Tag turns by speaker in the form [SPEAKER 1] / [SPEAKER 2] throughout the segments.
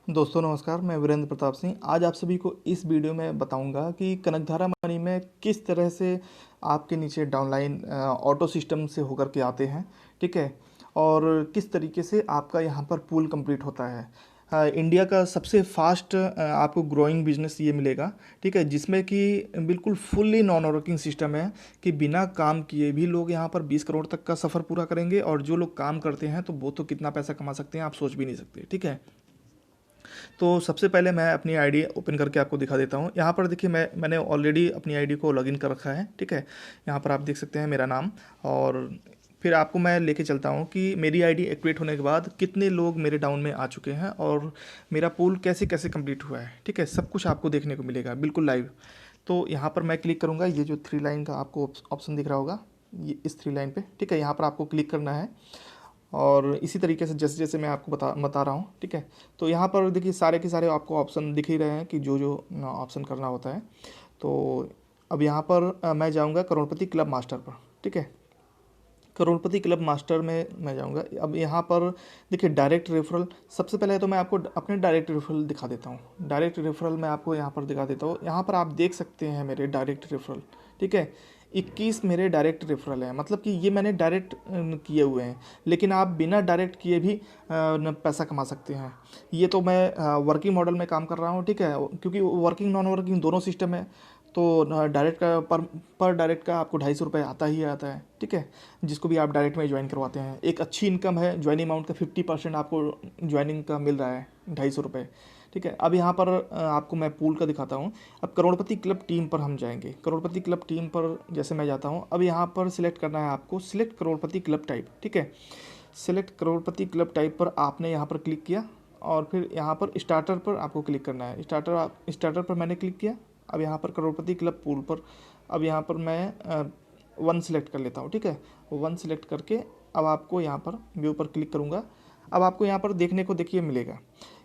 [SPEAKER 1] दोस्तों नमस्कार, मैं वीरेंद्र प्रताप सिंह। आज आप सभी को इस वीडियो में बताऊंगा कि कनकधारा मनी में किस तरह से आपके नीचे डाउनलाइन ऑटो सिस्टम से होकर के आते हैं, ठीक है। और किस तरीके से आपका यहाँ पर पूल कंप्लीट होता है। इंडिया का सबसे फास्ट आपको ग्रोइंग बिजनेस ये मिलेगा, ठीक है, जिसमें कि बिल्कुल फुल्ली नॉन वर्किंग सिस्टम है कि बिना काम किए भी लोग यहाँ पर 20 करोड़ तक का सफ़र पूरा करेंगे। और जो लोग काम करते हैं तो वो तो कितना पैसा कमा सकते हैं आप सोच भी नहीं सकते, ठीक है। तो सबसे पहले मैं अपनी आईडी ओपन करके आपको दिखा देता हूँ। यहाँ पर देखिए मैंने ऑलरेडी अपनी आईडी को लॉगिन कर रखा है, ठीक है। यहाँ पर आप देख सकते हैं मेरा नाम। और फिर आपको मैं लेके चलता हूँ कि मेरी आईडी एक्टिवेट होने के बाद कितने लोग मेरे डाउन में आ चुके हैं और मेरा पूल कैसे कैसे कंप्लीट हुआ है, ठीक है। सब कुछ आपको देखने को मिलेगा बिल्कुल लाइव। तो यहाँ पर मैं क्लिक करूँगा, ये जो 3 लाइन का आपको ऑप्शन दिख रहा होगा, ये इस 3 लाइन पे, ठीक है, यहाँ पर आपको क्लिक करना है। और इसी तरीके से जैसे जैसे मैं आपको बता रहा हूँ, ठीक है। तो यहाँ पर देखिए सारे के सारे आपको ऑप्शन दिख ही रहे हैं कि जो जो ऑप्शन करना होता है। तो अब यहाँ पर मैं जाऊँगा करोड़पति क्लब मास्टर पर, ठीक है। करोड़पति क्लब मास्टर में मैं जाऊँगा। अब यहाँ पर देखिए डायरेक्ट रेफरल, सबसे पहले तो मैं आपको अपने डायरेक्ट रेफरल दिखा देता हूँ। डायरेक्ट रेफरल मैं आपको यहाँ पर दिखा देता हूँ। यहाँ पर आप देख सकते हैं मेरे डायरेक्ट रेफरल, ठीक है। 21 मेरे डायरेक्ट रेफरल हैं, मतलब कि ये मैंने डायरेक्ट किए हुए हैं। लेकिन आप बिना डायरेक्ट किए भी पैसा कमा सकते हैं। ये तो मैं वर्किंग मॉडल में काम कर रहा हूँ, ठीक है, क्योंकि वर्किंग नॉन वर्किंग दोनों सिस्टम है। तो डायरेक्ट का पर डायरेक्ट का आपको 250 रुपये आता ही आता है, ठीक है। जिसको भी आप डायरेक्ट में ज्वाइन करवाते हैं, एक अच्छी इनकम है। ज्वाइनिंग अमाउंट का 50% आपको ज्वाइनिंग का मिल रहा है, 250 रुपये, ठीक है। अब यहाँ पर आपको मैं पूल का दिखाता हूँ। अब करोड़पति क्लब टीम पर हम जाएंगे। करोड़पति क्लब टीम पर जैसे मैं जाता हूँ, अब यहाँ पर सिलेक्ट करना है आपको, सिलेक्ट करोड़पति क्लब टाइप, ठीक है। सिलेक्ट करोड़पति क्लब टाइप पर आपने यहाँ पर क्लिक किया और फिर यहाँ पर स्टार्टर पर आपको क्लिक करना है। स्टार्टर पर मैंने क्लिक किया। अब यहाँ पर करोड़पति क्लब पूल पर, अब यहाँ पर मैं 1 सिलेक्ट कर लेता हूँ, ठीक है। 1 सिलेक्ट करके अब आपको यहाँ पर व्यू पर क्लिक करूँगा। अब आपको यहाँ पर देखने को देखिए मिलेगा,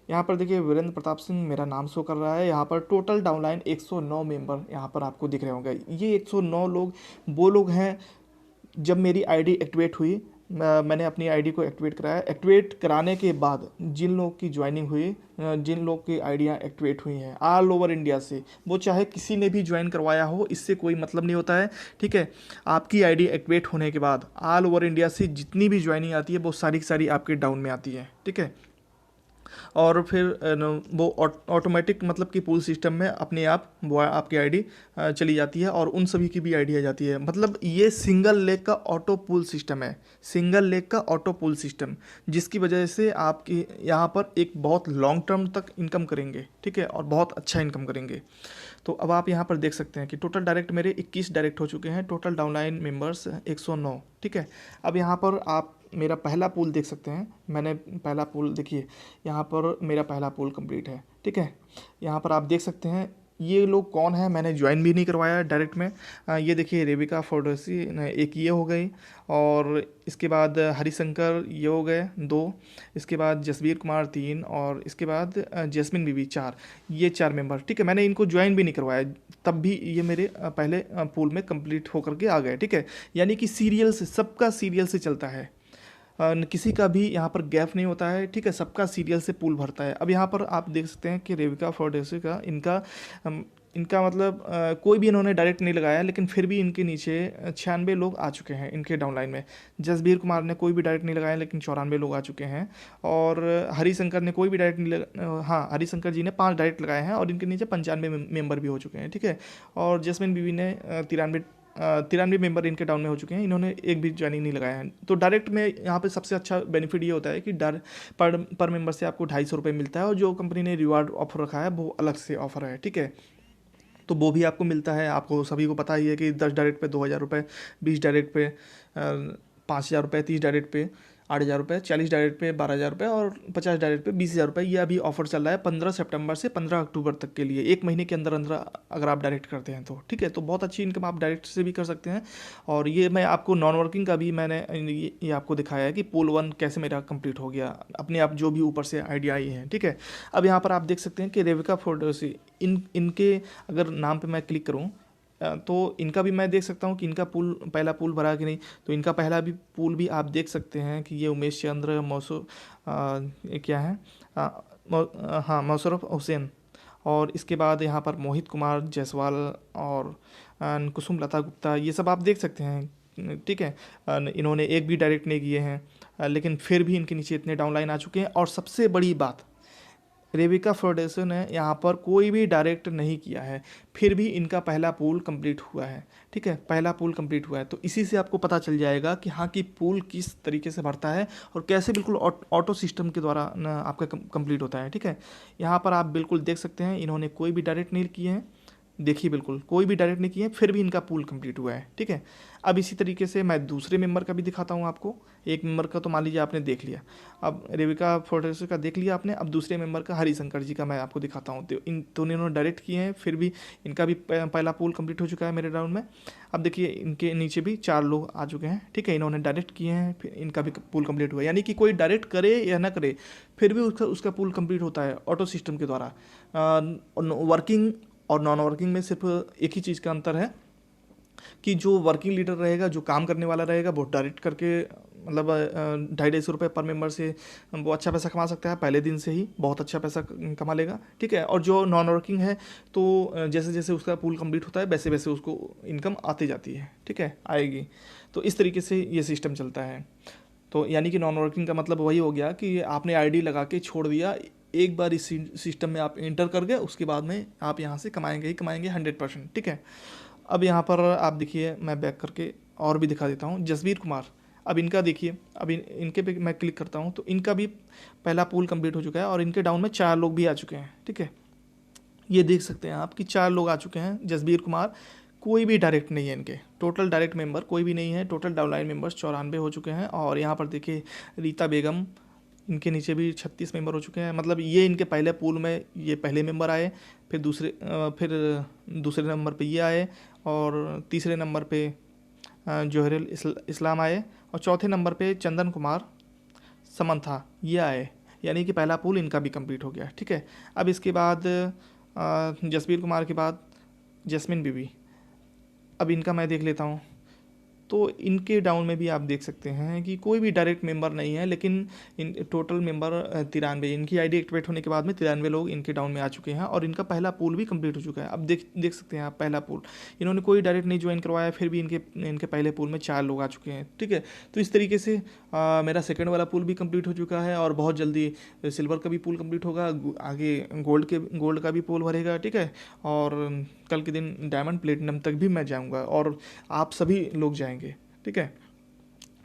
[SPEAKER 1] यहाँ पर देखिए वीरेंद्र प्रताप सिंह मेरा नाम शो कर रहा है। यहाँ पर टोटल डाउनलाइन 109 मेंबर यहाँ पर आपको दिख रहे होंगे। ये 109 लोग वो लोग हैं जब मेरी आईडी एक्टिवेट हुई, मैंने अपनी आईडी को एक्टिवेट कराया। एक्टिवेट कराने के बाद जिन लोग की ज्वाइनिंग हुई, जिन लोग की आइडिया एक्टिवेट हुई हैं ऑल ओवर इंडिया से, वो चाहे किसी ने भी ज्वाइन करवाया हो, इससे कोई मतलब नहीं होता है, ठीक है। आपकी आईडी एक्टिवेट होने के बाद ऑल ओवर इंडिया से जितनी भी ज्वाइनिंग आती है वो सारी की सारी आपके डाउन में आती है, ठीक है। और फिर वो ऑटोमेटिक मतलब कि पूल सिस्टम में अपने आप वो आपकी आईडी चली जाती है और उन सभी की भी आईडी आ जाती है। मतलब ये सिंगल लेग का ऑटो पूल सिस्टम है, सिंगल लेग का ऑटो पूल सिस्टम, जिसकी वजह से आपकी यहाँ पर एक बहुत लॉन्ग टर्म तक इनकम करेंगे, ठीक है, और बहुत अच्छा इनकम करेंगे। तो अब आप यहाँ पर देख सकते हैं कि टोटल डायरेक्ट मेरे 21 डायरेक्ट हो चुके हैं। टोटल डाउनलाइन मेंबर्स 109, ठीक है। अब यहाँ पर आप मेरा पहला पूल देख सकते हैं। मैंने पहला पूल देखिए, यहाँ पर मेरा पहला पूल कंप्लीट है, ठीक है। यहाँ पर आप देख सकते हैं ये लोग कौन है, मैंने ज्वाइन भी नहीं करवाया डायरेक्ट में। ये देखिए रेबिका फोर्डसी एक ये हो गई, और इसके बाद हरिशंकर ये हो गए 2, इसके बाद जसवीर कुमार 3, और इसके बाद जैस्मिन बीबी 4। ये 4 मेंबर, ठीक है। मैंने इनको ज्वाइन भी नहीं करवाया, तब भी ये मेरे पहले पूल में कंप्लीट होकर के आ गए, ठीक है। यानी कि सीरियल से, सबका सीरियल से चलता है। किसी का भी यहाँ पर गैप नहीं होता है, ठीक है। सबका सीरियल से पूल भरता है। अब यहाँ पर आप देख सकते हैं कि रेविका फॉर्डेसी का इनका मतलब कोई भी इन्होंने डायरेक्ट नहीं लगाया, लेकिन फिर भी इनके नीचे 96 लोग आ चुके हैं इनके डाउनलाइन में। जसबीर कुमार ने कोई भी डायरेक्ट नहीं लगाया, लेकिन 94 लोग आ चुके हैं। और हरिशंकर ने कोई भी डायरेक्ट नहीं हाँ, हरिशंकर जी ने 5 डायरेक्ट लगाए हैं और इनके नीचे 95 मेंबर भी हो चुके हैं, ठीक है। और जैस्मिन बीवी ने 93 मेंबर इनके डाउन में हो चुके हैं, इन्होंने एक भी ज्वाइनिंग नहीं लगाया है। तो डायरेक्ट में यहाँ पे सबसे अच्छा बेनिफिट ये होता है कि पर मेंबर से आपको 250 रुपये मिलता है, और जो कंपनी ने रिवार्ड ऑफर रखा है वो अलग से ऑफर है, ठीक है। तो वो भी आपको मिलता है। आपको सभी को पता ही है कि 10 डायरेक्ट पे 2,000 रुपये, 20 डायरेक्ट पे 5,000 रुपये, 30 डायरेक्ट पे 8,000 रुपये, 40 डायरेक्ट पे 12,000 रुपये और 50 डायरेक्ट पे 20,000 रुपये। ये अभी ऑफर चल रहा है 15 सितंबर से 15 अक्टूबर तक के लिए, एक महीने के अंदर अंदर अगर आप डायरेक्ट करते हैं तो, ठीक है। तो बहुत अच्छी इनकम आप डायरेक्ट से भी कर सकते हैं। और ये मैं आपको नॉन वर्किंग का भी मैंने ये आपको दिखाया है कि पूल 1 कैसे मेरा कंप्लीट हो गया अपने आप, जो भी ऊपर से आइडिया आई है, ठीक है। अब यहाँ पर आप देख सकते हैं कि रेविका फोर्डोसी, इनके अगर नाम पे मैं क्लिक करूँ तो इनका भी मैं देख सकता हूँ कि इनका पूल, पहला पूल भरा कि नहीं। तो इनका पहला भी पूल भी आप देख सकते हैं कि ये उमेश चंद्र मौसू ये क्या है, हाँ, मोशर्रफ हुसैन, और इसके बाद यहाँ पर मोहित कुमार जायसवाल और कुसुम लता गुप्ता, ये सब आप देख सकते हैं, ठीक है। इन्होंने एक भी डायरेक्ट नहीं किए हैं, लेकिन फिर भी इनके नीचे इतने डाउनलाइन आ चुके हैं। और सबसे बड़ी बात, रेबिका फाउंडेशन ने यहाँ पर कोई भी डायरेक्ट नहीं किया है, फिर भी इनका पहला पूल कंप्लीट हुआ है, ठीक है, पहला पूल कंप्लीट हुआ है। तो इसी से आपको पता चल जाएगा कि हाँ, कि पूल किस तरीके से भरता है और कैसे बिल्कुल ऑटो सिस्टम के द्वारा ना आपका कंप्लीट होता है, ठीक है। यहाँ पर आप बिल्कुल देख सकते हैं, इन्होंने कोई भी डायरेक्ट नहीं किए हैं, देखिए बिल्कुल कोई भी डायरेक्ट नहीं किए हैं, फिर भी इनका पूल कंप्लीट हुआ है, ठीक है। अब इसी तरीके से मैं दूसरे मेंबर का भी दिखाता हूँ आपको। एक मेंबर का तो मान लीजिए आपने देख लिया, अब रेबिका फोर्टेस का देख लिया आपने, अब दूसरे मेंबर का हरिशंकर जी का मैं आपको दिखाता हूँ। तो इन दोनों इन्होंने डायरेक्ट किए हैं, फिर भी इनका भी पहला पूल कंप्लीट हो चुका है मेरे राउंड में। अब देखिए इनके नीचे भी 4 लोग आ चुके हैं, ठीक है, इन्होंने डायरेक्ट किए हैं, फिर इनका भी पूल कंप्लीट हुआ है। यानी कि कोई डायरेक्ट करे या ना करे, फिर भी उसका पूल कंप्लीट होता है ऑटो सिस्टम के द्वारा। वर्किंग और नॉन वर्किंग में सिर्फ एक ही चीज़ का अंतर है कि जो वर्किंग लीडर रहेगा, जो काम करने वाला रहेगा, वो डायरेक्ट करके मतलब 250-250 रुपये पर मेंबर से वो अच्छा पैसा कमा सकता है, पहले दिन से ही बहुत अच्छा पैसा कमा लेगा, ठीक है। और जो नॉन वर्किंग है, तो जैसे जैसे उसका पूल कंप्लीट होता है, वैसे वैसे उसको इनकम आती जाती है, ठीक है, आएगी। तो इस तरीके से ये सिस्टम चलता है। तो यानी कि नॉन वर्किंग का मतलब वही हो गया कि आपने आईडी लगा के छोड़ दिया, एक बार इस सिस्टम में आप एंटर कर गए, उसके बाद में आप यहाँ से कमाएंगे ही कमाएंगे 100%, ठीक है। अब यहाँ पर आप देखिए, मैं बैक करके और भी दिखा देता हूँ। जसबीर कुमार, अब इनका देखिए, अब इनके पे मैं क्लिक करता हूँ तो इनका भी पहला पूल कंप्लीट हो चुका है और इनके डाउन में 4 लोग भी आ चुके हैं, ठीक है। ये देख सकते हैं आप कि 4 लोग आ चुके हैं। जसबीर कुमार, कोई भी डायरेक्ट नहीं है इनके, टोटल डायरेक्ट मेंबर कोई भी नहीं है, टोटल डाउनलाइन मेंबर्स 94 हो चुके हैं। और यहाँ पर देखिए रीता बेगम, इनके नीचे भी 36 मेंबर हो चुके हैं। मतलब ये इनके पहले पूल में ये पहले मेंबर आए, फिर दूसरे नंबर पे ये आए, और तीसरे नंबर पे जोहरिल इस्लाम आए, और चौथे नंबर पे चंदन कुमार समंथा ये आए। यानी कि पहला पूल इनका भी कंप्लीट हो गया, ठीक है। अब इसके बाद जसबीर कुमार के बाद जस्मिन बीबी, अब इनका मैं देख लेता हूँ। तो इनके डाउन में भी आप देख सकते हैं कि कोई भी डायरेक्ट मेंबर नहीं है, लेकिन इन टोटल मेंबर 93, इनकी आईडी एक्टिवेट होने के बाद में 93 लोग इनके डाउन में आ चुके हैं और इनका पहला पूल भी कंप्लीट हो चुका है। अब देख सकते हैं आप, पहला पूल इन्होंने कोई डायरेक्ट नहीं ज्वाइन करवाया, फिर भी इनके पहले पूल में 4 लोग आ चुके हैं, ठीक है। तो इस तरीके से मेरा सेकेंड वाला पूल भी कंप्लीट हो चुका है और बहुत जल्दी सिल्वर का भी पूल कंप्लीट होगा, आगे गोल्ड का भी पूल भरेगा, ठीक है। और कल के दिन डायमंड प्लेटिनम तक भी मैं जाऊँगा और आप सभी लोग जाएंगे, ठीक है।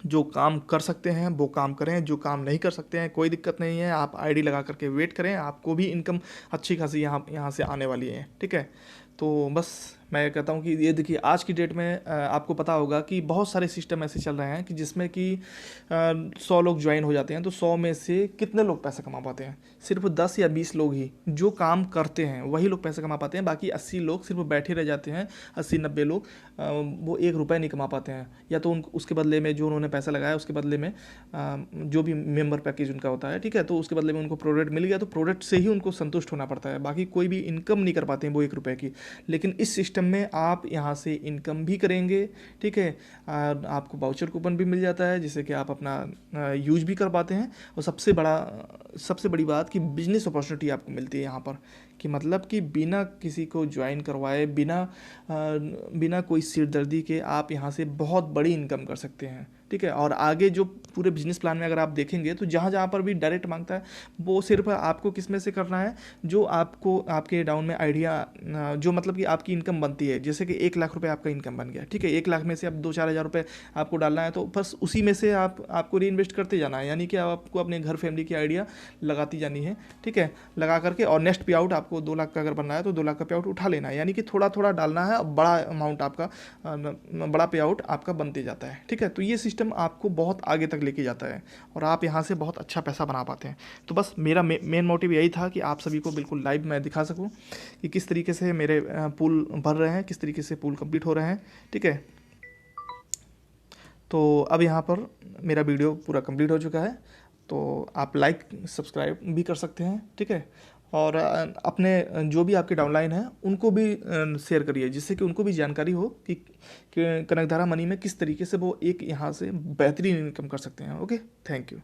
[SPEAKER 1] जो काम कर सकते हैं वो काम करें, जो काम नहीं कर सकते हैं कोई दिक्कत नहीं है, आप आईडी लगा करके वेट करें, आपको भी इनकम अच्छी खासी यहाँ से आने वाली है, ठीक है। तो बस मैं कहता हूँ कि ये देखिए, आज की डेट में आपको पता होगा कि बहुत सारे सिस्टम ऐसे चल रहे हैं कि जिसमें कि 100 लोग ज्वाइन हो जाते हैं, तो 100 में से कितने लोग पैसा कमा पाते हैं? सिर्फ 10 या 20 लोग ही जो काम करते हैं वही लोग पैसा कमा पाते हैं। बाकी 80 लोग सिर्फ बैठे रह जाते हैं, 80-90 लोग वो 1 रुपये नहीं कमा पाते हैं। या तो उसके बदले में जो उन्होंने पैसा लगाया उसके बदले में जो भी मेंबर पैकेज उनका होता है, ठीक है, तो उसके बदले में उनको प्रोडक्ट मिल गया, तो प्रोडक्ट से ही उनको संतुष्ट होना पड़ता है, बाकी कोई भी इनकम नहीं कर पाते हैं वो 1 रुपये की। लेकिन इस सिस्टम में आप यहाँ से इनकम भी करेंगे, ठीक है। आपको वाउचर कूपन भी मिल जाता है जिससे कि आप अपना यूज भी कर पाते हैं। और सबसे बड़ी बात कि बिजनेस अपॉर्चुनिटी आपको मिलती है यहाँ पर, कि मतलब कि बिना किसी को ज्वाइन करवाए, बिना कोई सिरदर्दी के आप यहाँ से बहुत बड़ी इनकम कर सकते हैं, ठीक है। और आगे जो पूरे बिजनेस प्लान में अगर आप देखेंगे तो जहाँ जहाँ पर भी डायरेक्ट मांगता है वो सिर्फ आपको किस में से करना है, जो आपको आपके डाउन में आइडिया जो मतलब कि आपकी इनकम बनती है। जैसे कि 1 लाख रुपए आपका इनकम बन गया, ठीक है, 1 लाख में से अब 2-4 हज़ार रुपये आपको डालना है, तो बस उसी में से आपको री इन्वेस्ट करते जाना है। यानी कि आपको अपने घर फैमिली की आइडिया लगाती जानी है, ठीक है, लगा करके। और नेक्स्ट पे आउट आपको 2 लाख का अगर बनना है तो 2 लाख का पे आउट उठा लेना है। यानी कि थोड़ा थोड़ा डालना है और बड़ा अमाउंट आपका बड़ा पे आउट आपका बनते जाता है, ठीक है। तो ये सिस्टम आपको बहुत आगे तक लेके जाता है और आप यहाँ से बहुत अच्छा पैसा बना पाते हैं। तो बस मेरा मेन मोटिव यही था कि आप सभी को बिल्कुल लाइव मैं दिखा सकूँ कि किस तरीके से मेरे पूल भर रहे हैं, किस तरीके से पूल कंप्लीट हो रहे हैं, ठीक है। तो अब यहाँ पर मेरा वीडियो पूरा कंप्लीट हो चुका है, तो आप लाइक सब्सक्राइब भी कर सकते हैं, ठीक है। और अपने जो भी आपके डाउनलाइन हैं उनको भी शेयर करिए, जिससे कि उनको भी जानकारी हो कि कनकधारा मनी में किस तरीके से वो एक यहाँ से बेहतरीन इनकम कर सकते हैं। Okay, thank you.